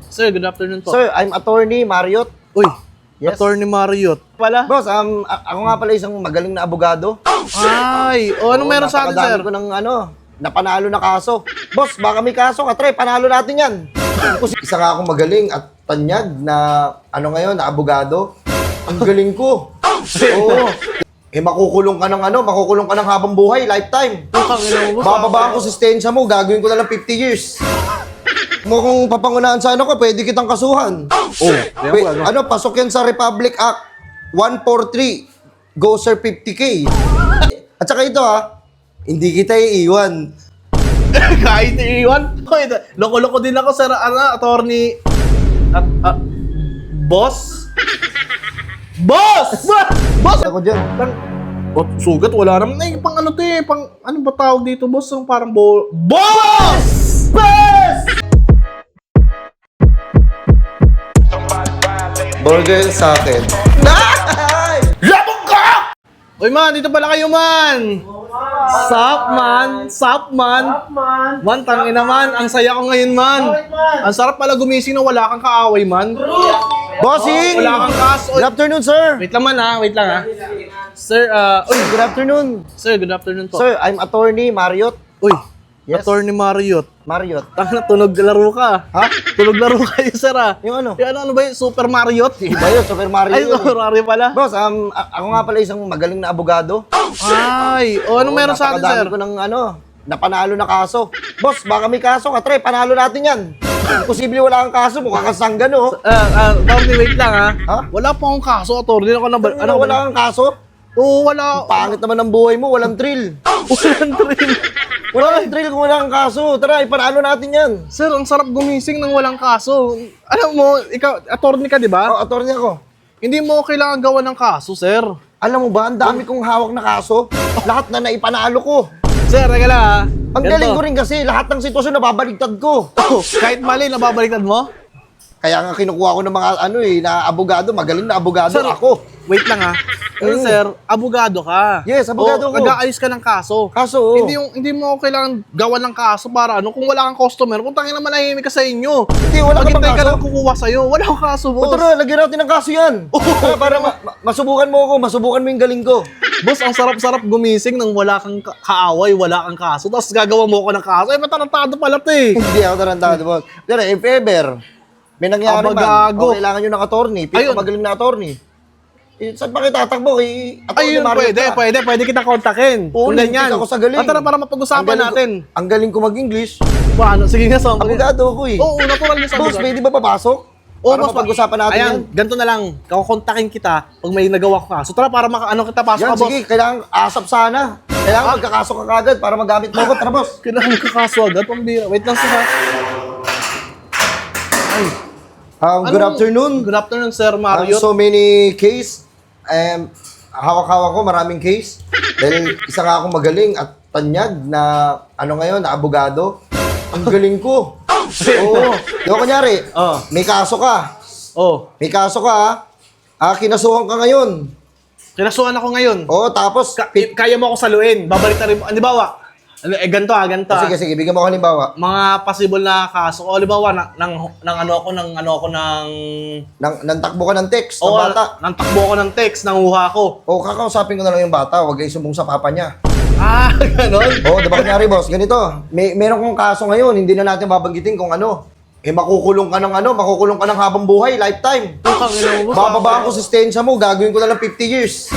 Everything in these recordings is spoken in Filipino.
Sir, good afternoon po. Sir, I'm attorney Mariot. Uy, Yes. Attorney Marriott. Pala? Boss, ako nga pala isang magaling na abogado. Ay, anong meron sa atin, sir? Napakadami ko ng napanalo na kaso. Boss, baka may kaso ka, tre, panalo natin yan. Isa nga akong magaling at tanyag na, ngayon, na abogado. Ang galing ko. Oo. Makukulong ka ng habang buhay, lifetime. Bababaan ko sistensya mo, gagawin ko na lang 50 years. Mo kung papangunahan sa pwede kitang kasuhan. Pasok yan sa Republic Act 143. Go sir 50K. At saka ito hindi kita iiwan. Kahit iiwan? Loko-loko din ako, sir. Attorney... Boss? Boss! Boss! Ako dyan. Sugat, wala naman. Pang ano to eh. Ano ba tawag dito, boss? Yung parang Boss! Boss! Burger sa akin. Labog ka! Uy man, dito pala kayo man! Sup man? Man, tangin naman. Ang saya ko ngayon man. Ang sarap pala gumising na wala kang kaaway man. Bossing! Wala kang kaso. Good afternoon, sir. Wait lang man wait lang Sir, Good afternoon. Sir, good afternoon po. Sir, I'm attorney Mariot. Uy, Yes. Attorney Marriott. Mariot. Tanga na, tunog laro ka. Ha? Tunog laro kayo, sir Yung ano? Yung ano ba yun? Super Marriott? Iba yun, Super Mario. Ay, Super Mario pala. Boss, ako nga pala isang magaling na abogado. Ay, anong meron sa atin, sir? Napakadami ko ng napanalo na kaso. Boss, baka may kaso ka, tre, panalo natin yan. Imposible wala kang kaso, mukha kang sanggan, Attorney, wait lang Ha? Wala pa akong kaso, attorney. Wala kang kaso? Oo, wala. Pangit naman ang buhay mo, walang thrill. Walang thrill. Walang thrill kung wala kang kaso. Tara, ipanalo natin yan. Sir, ang sarap gumising ng walang kaso. Alam mo, ikaw, attorney ka, di ba? Attorney ako. Hindi mo kailangan gawa ng kaso, sir. Alam mo ba, ang dami kong hawak na kaso. Lahat na naipanalo ko. Sir, teka lang Ang galing ko rin kasi, lahat ng sitwasyon nababaligtad ko. Kahit mali, nababaliktad mo? Kaya nga kinukuha ko ng mga na abogado, magaling na abogado Sir, ako. Wait lang Sir, abogado ka. Yes, abogado ako. Nag-aayos ka ng kaso. Kaso, Hindi mo kailangan gawan ng kaso para kung wala kang customer, kung tangin naman nahimik ka sa inyo. Hindi, wala ka bang Maghintay ka kaso? lang kukuha sa'yo. Wala kang kaso, boss. Tara, lagyan natin ng kaso yan. Para masubukan mo ako, masubukan mo yung galing ko. Boss, ang sarap-sarap gumising nang wala kang kaaway, wala kang kaso. Tapos gagawa mo ako ng kaso. Matarantado pala ito eh. Hindi ako tarantado, boss. Pero if ever, may nangyari man, Gago. o kailangan nyo ng attorney, magaling na attorney. Saan pa kita tatakbo? Ayun, pwede kita kontakin. Oo, Kung ganyan. ako sa galing. Tara, para mapag-usapan natin. Ang galing ko mag-English. Sige nga, so. Abogado ako eh. Oo, natural yung Boss, pwede ba papasok? Para mapag-usapan natin yan. Ganito na lang. Kakontakin kita pag may nagawa ka. So tara, para kita pasok Yan, ka, boss. sige, kailangan asap sana. Kailangan magkakaso ka kagad para magamit mo ako. Tara, boss. Kailangan magkakaso agad. Pambira. Wait lang sir. Good afternoon. Good afternoon, Sir Mario. So many case. Hawak-hawak ko, maraming case. Dahil isa nga akong magaling at tanyag na, ngayon, na abogado. Ang galing ko. Oo. Di ba kunyari, may kaso ka. May kaso ka, kinasuhan ka ngayon. Kinasuhan ako ngayon. Tapos, Kaya mo ako saluin. Babalik na rin mo. Halimbawa, ganito. Sige, bigyan mo ako halimbawa. Mga possible na kaso. O, halimbawa, Nang takbo ka ng text ng bata. nang takbo ko ng text, nanguha ko. Kakausapin ko na lang yung bata, huwag kayo sumbong sa papa niya. Ganon? Di ba kunyari, boss, ganito. Meron kong kaso ngayon, hindi na natin babanggitin kung ano. Makukulong ka ng habang buhay, lifetime. Bababaan ko sistensya mo, gagawin ko na lang 50 years.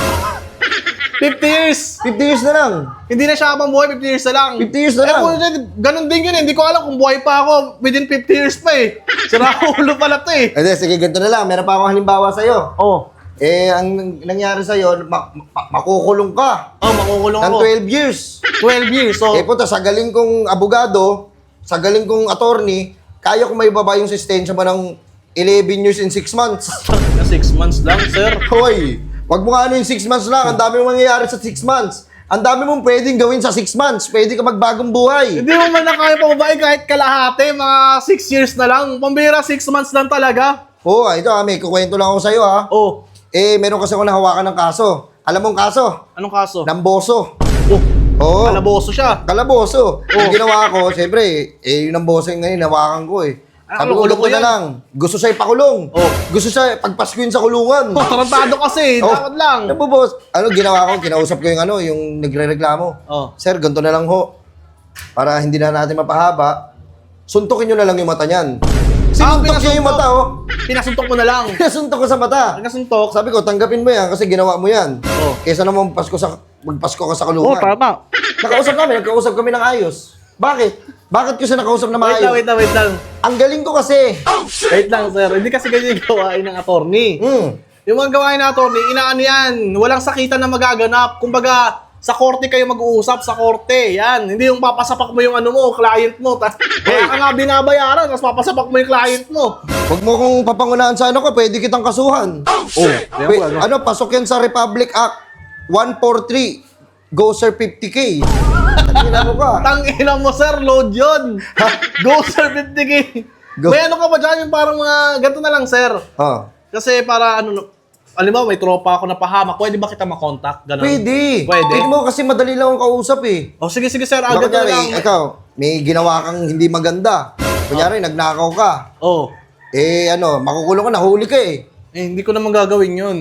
50 years! 50 years na lang. Hindi na siya habang buhay, 50 years na lang. 50 years na lang. Ganun din yun. Hindi ko alam kung buhay pa ako within 50 years pa eh. Sira ulo pala to eh. Sige, ganito na lang. Meron pa akong halimbawa sa'yo. Ang nangyari sa'yo, makukulong ka. Makukulong ng ako. 12 years. 12 years, so... Punta, sa galing kong abogado, sa galing kong attorney, kaya ko may baba yung sistensya mo ng 11 years in 6 months. 6 months lang, sir. Hoy! Wag mo nga yung 6 months lang. Ang dami mong mangyayari sa 6 months. Ang dami mong pwedeng gawin sa 6 months. Pwede ka magbagong buhay. Hindi mo man na kaya pababae kahit kalahati, mga 6 years na lang. Pambira, 6 months lang talaga. Ito may kukwento lang ako sa'yo meron kasi ako nahawakan ng kaso. Alam mong kaso? Anong kaso? Namboso. Kalaboso. Kalaboso siya. Ang ginawa ko, siyempre, yung namboso yung ngayon, nahawakan ko Sabi ko, loko ganito na lang. Gusto siya ipakulong. Oh. Gusto siya pagpaskuin sa kulungan. Oh, tarantado kasi. Oh. Dapat lang. Ano po, boss? Ano ginawa ko? Kinausap ko yung nagre-reklamo. Oh. Sir, ganito na lang ho. Para hindi na natin mapahaba, suntukin nyo na lang yung mata niyan. Sinuntok niya yung mata, oh. Pinasuntok mo na lang. Pinasuntok ko sa mata. Pinasuntok. Sabi ko, tanggapin mo yan kasi ginawa mo yan. Oh. Kesa naman magpasko ka sa kulungan. tama. Nagkausap kami ng ayos. Bakit? Bakit ko siya nakausap na Wait maayos? lang. Ang galing ko kasi. Wait lang, sir. Hindi kasi ganyan yung gawain ng attorney. Yung mga gawain ng attorney, inaano yan. Walang sakitan na magaganap. Kumbaga, sa korte kayo mag-uusap, sa korte. Yan. Hindi yung papasapak mo yung ano mo, client mo. Kaya ka nga binabayaran, tapos papasapak mo yung client mo. Huwag mo kong papangunahan sa ano ko, pwede kitang kasuhan. Pasok yan sa Republic Act 143. Go sir 50K. Ginano ka. Tangina mo, sir. Load yun. Go, sir, 50K. Go. May ano ka ba dyan? Yung parang mga, ganito na lang, sir. Oh. Kasi para, alam mo, may tropa ako na pahamak. Pwede ba kita makontakt? Ganun. Pwede. Pwede? Tingin mo kasi madali lang akong kausap eh. Oh, sige, sir. Baka Ganito na lang. ikaw, may ginawa kang hindi maganda. Kunyari, nagnakaw ka. Oh. Makukulong ka, nahuli ka eh. Hindi ko naman gagawin yun.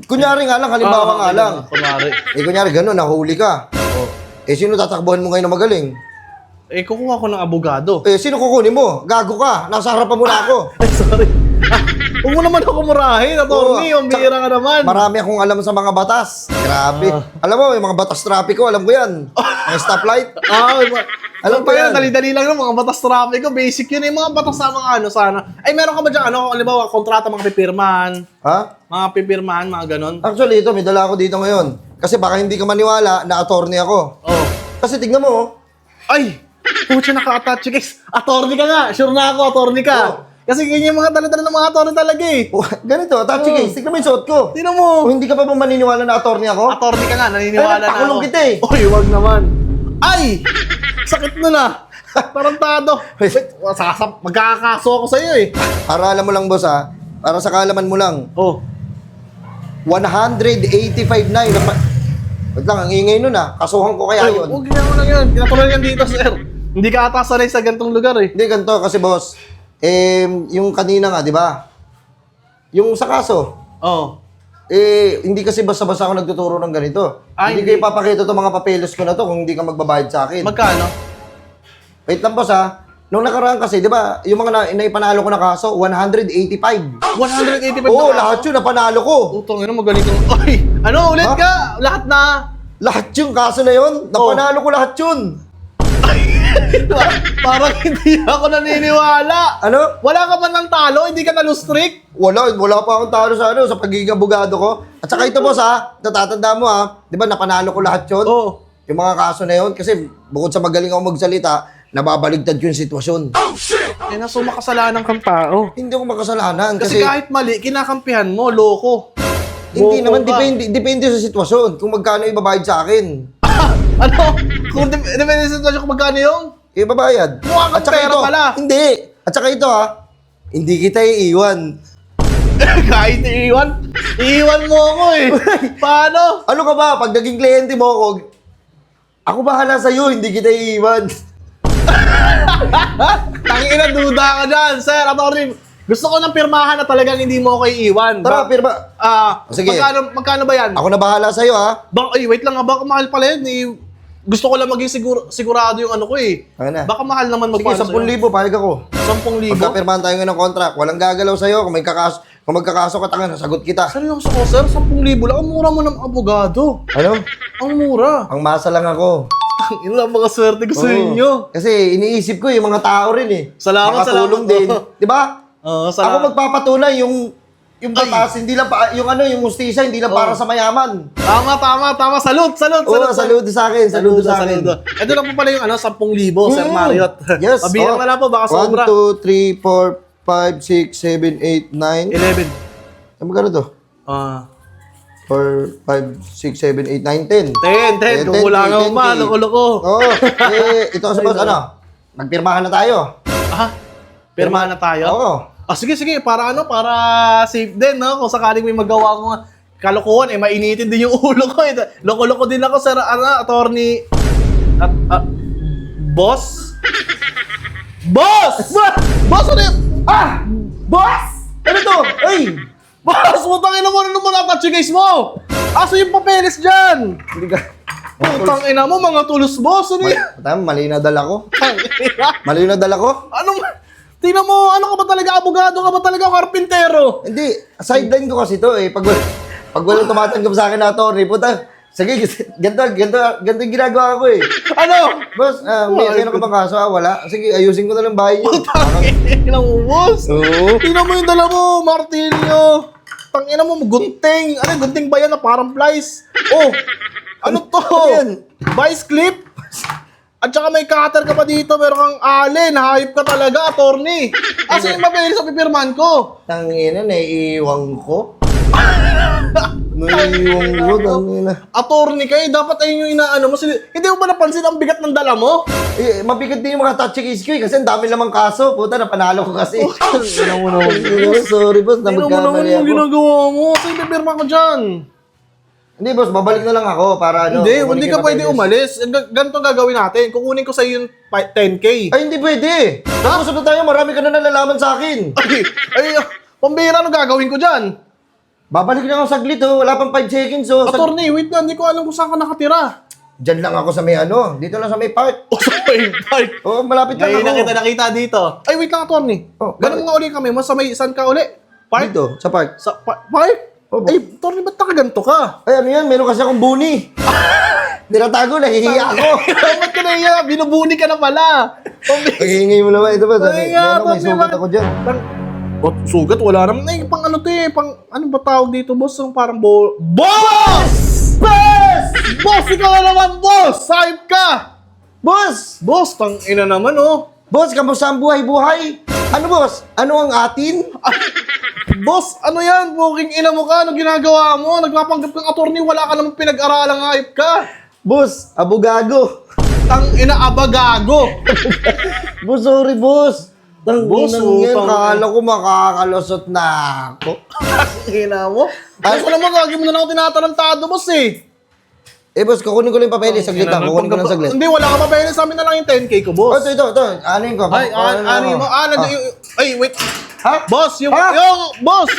Kunyari nga lang, halimbawa nga lang. Kunwari. Kunyari, gano'n, nahuli ka. Oh. Sino tatakbuhan mo ngayon na magaling? Kukuha ko ng abogado. Sino kukunin mo? Gago ka. Nasa harapan mo na ako. Ay, sorry. Huwag mo naman ako murahin, attorney. Yung bihira ka naman. Marami akong alam sa mga batas. Grabe. Alam mo, yung mga batas trapiko, alam ko yan. Mga stoplight. Alam ko yan, dali-dali lang ng mga batas traffic ko. Basic yun. Yung mga batas sa mga sana. Ay, meron ka ba dyan, halimbawa, kontrata, mga pipirmahan. Ha? Mga pipirmahan, mga ganon. Actually, may dala ako dito ngayon. Kasi baka hindi ka maniwala na attorney ako. Oh. Kasi tignan mo, oh. Ay! Pucha, naka-attach guys. Attorney ka nga. Sure na ako, attorney ka. Oh. Kasi ganyan yung mga dala-dala ng mga attorney talaga eh. Ganito, touchy case. Tignan mo yung suot ko. Sino mo? Kung hindi ka pa ba maniniwala na attorney ako? Attorney ka nga, naniniwala na ako. Pakulong kita eh. Uy, wag naman. Ay! Sakit nun ah. Tarantado. Wait, magkakakaso ako sa'yo eh. Para alam mo lang, boss, ha? Para sa kaalaman mo lang. Oh. 185 na yun. Wait lang, ang ingay nun ah. Kasuhan ko kaya yun. Huwag ginawa lang yun. Kinatuloy yan dito, sir. Hindi ka ata sanay sa gantong lugar eh. Hindi, ganito kasi boss. Yung kanina nga, di ba? Yung sa kaso. Oh. Hindi kasi basta-basta ako nagtuturo ng ganito. Ay, Hindi ko ipapakita itong mga papeles ko na to kung hindi ka magbabayad sa akin. Magkano? Wait lang boss ha. Nung nakaraan kasi, di ba, yung mga naipanalo ko na kaso, 185. 185 Oo, na lahat yun, napanalo ko. Utong, magaling kang... Ay! Ano, ulit ka? Lahat na? Lahat yung kaso na yun, napanalo ko lahat yun. Parang hindi ako naniniwala. Ano? Wala ka man ng talo? Hindi ka na-lose-streak? Wala pa akong talo sa pagiging abogado ko. At saka ito boss ha, natatanda mo ha, di ba napanalo ko lahat yun? Oo. Yung mga kaso na yun, kasi bukod sa magaling ako magsalita, nababaligtad yung sitwasyon. Naso makasalanan kang tao. Hindi ako makasalanan Kasi kasi kahit mali, kinakampihan mo, loko. hindi Boko naman, ka. depende sa sitwasyon kung magkano ibabayad sa akin. Ano? Kung depende sa sitwasyon kung magkano yung? Ibabayad. Mukha kang pera pala. Hindi. At saka ito ha, hindi kita iiwan. Kahit iiwan mo ako eh. Paano? Ano ka ba? Pag naging kliyente mo ako bahala sa'yo, hindi kita iiwan. Tangina, duda ka dyan, sir. Attorney, gusto ko ng pirmahan na talagang hindi mo ako iiwan. Tara, pirma. Sige. Magkano ba yan? Ako na bahala sa'yo ha. Wait lang nga, baka mahal pala yun eh. Gusto ko lang maging sigurado yung ano ko eh. Ano na? Baka mahal naman Sige, magpano 10,000, pahig ako. 10,000? Magkapirmahan tayo ngayon ng contract. Walang gagalaw sa'yo. Kung magkakaso ka, tanga, sasagot kita. Seryoso ko, sir? 10,000 lang? Ang mura mo ng abogado. Ano? Ang mura. Ang masa lang ako. Yun lang mga swerte ko sa Oo. inyo. Kasi iniisip ko yung mga tao rin eh. Salamat, Makatulong salamat. din. Di ba? Oo, Ako magpapatunay yung batas, hindi lang yung justisya, hindi lang para sa mayaman. Tama. Salute. Oo, saludo sa akin, saludo sa akin. Ito lang po pala yung 10,000, Sir Marriott. Yes. Pabilang na lang po, baka sobra. 1, 2, 3, 4, 5, 6, 7, 8, 9. 11. Ano magkano to? 4, 5, 6, 7, 8, 9, 10. 10. Kumulangan mo pa, loko-loko. Oo. Ito kasi boss, magpirmahan na tayo. Pirmahan na tayo? Oo. Sige, para safe din, no? Kung sakaling may magawa ko kalokohan, mainitin din yung ulo ko. Loko-loko din ako, sir, attorney. Boss? Boss! Boss, ano yun? Ah! Boss! Ano to? Ay! Boss, putang ina mo, ano mo na-touch case mo? Asa yung papeles dyan? Hindi ka... Putang ina mo, mga tulos, boss. Ano yan? Mali na dala ko. Putang ina. Mali na dala ko. Anong... Tingnan mo, ano ka ba talaga? Abogado ka ba talaga? Karpintero? Hindi, sideline ko kasi to eh. Pag walang tumatanggap sa akin na attorney, puta, sige, ganito yung ginagawa ko eh. Ano? Boss, meron ka bang kaso? Wala. Sige, ayusin ko na lang bahay niyo. Putang ina mo, boss. Oo. Tingnan mo yung dala mo, martilyo. Tangina mo, gunting. Ano, gunting ba yan na parang flies? Oh, ano to? yan? Vice clip? At saka may cutter ka pa dito, meron kang allen, hayop ka talaga, attorney. Asa yung mabili sa pipirman ko? Tangina, naiiwang ko. Naiiwang ko, tangina. Attorney kayo, dapat ayun yung inaano mo. Hindi mo ba napansin ang bigat ng dala mo? Eh, mabigat din yung mga touchy case ko eh, kasi ang dami namang kaso. Puta, napanalo ko kasi. Tingnan mo naman. Sorry, boss, Tingnan mo naman nabagkamali yung ako. ginagawa mo. Sa pipirma ko dyan. Hindi, boss, babalik na lang ako para ano. Hindi, bumalik hindi yung ka pwede papeles. umalis. Ganito gagawin natin. Kukunin ko sa iyo yung 10K. Ay, hindi pwede. Tapos na tayo, marami ka na nalalaman sa akin. Ay, pambira, ano gagawin ko dyan? Babalik na ako saglit, oh. Wala pang 5 seconds, oh. Attorney, wait na, hindi ko alam kung saan ka nakatira. Diyan lang ako sa may ano. Dito lang sa may park. O sa may park. Oh, malapit lang Ngayon ako. na kita nakita dito. Ay, wait lang, attorney. Oh, Ganun nga uli kami. Mas sa may, saan ka uli? Park? Dito, sa park. Sa park? Oh, Ay, attorney, ba't nakaganto ka? Ay, ano yan? Meron kasi akong buni. Tinatago, nahihiya ako. Ba't ka na iya? Binubuni ka na pala. Paghihingi mo naman. Ito ba? Ay nga, May attorney, sugat bakit- ako dyan. Sugat? Wala naman. Ay, pang ano to eh. Pang, ano ba tawag dito, boss? Yung parang Boss! Boss! Boss, ikaw na naman, boss! Sahib ka! Boss! Boss, tang ina naman, oh. Boss, kamusta ang buhay-buhay? Ano, boss? Ano ang atin? Boss, ano yan? Booking ina mo ka. Ano ginagawa mo? Nagpapanggap kang attorney. Wala ka namang pinag-aralang hayop ka. Boss, abogago. Tang ina abagago. Boss, sorry, boss. Boss, Yan, utang. kala ko makakalusot na ako. Ina mo? Boss, alam mo, gagawin mo na lang ako tinatarantado, boss eh. Eh, boss, kukunin ko lang yung papeles. Saglit lang, kukunin ko lang saglit. Hindi, wala ka pa pwede. Sa amin na lang yung 10K ko, Oh, boss. ito. Anin ko. Ay, ano mo? Nandiyan yung... Ay, wait. Ha? Boss, yung... Ha? Yung... Boss!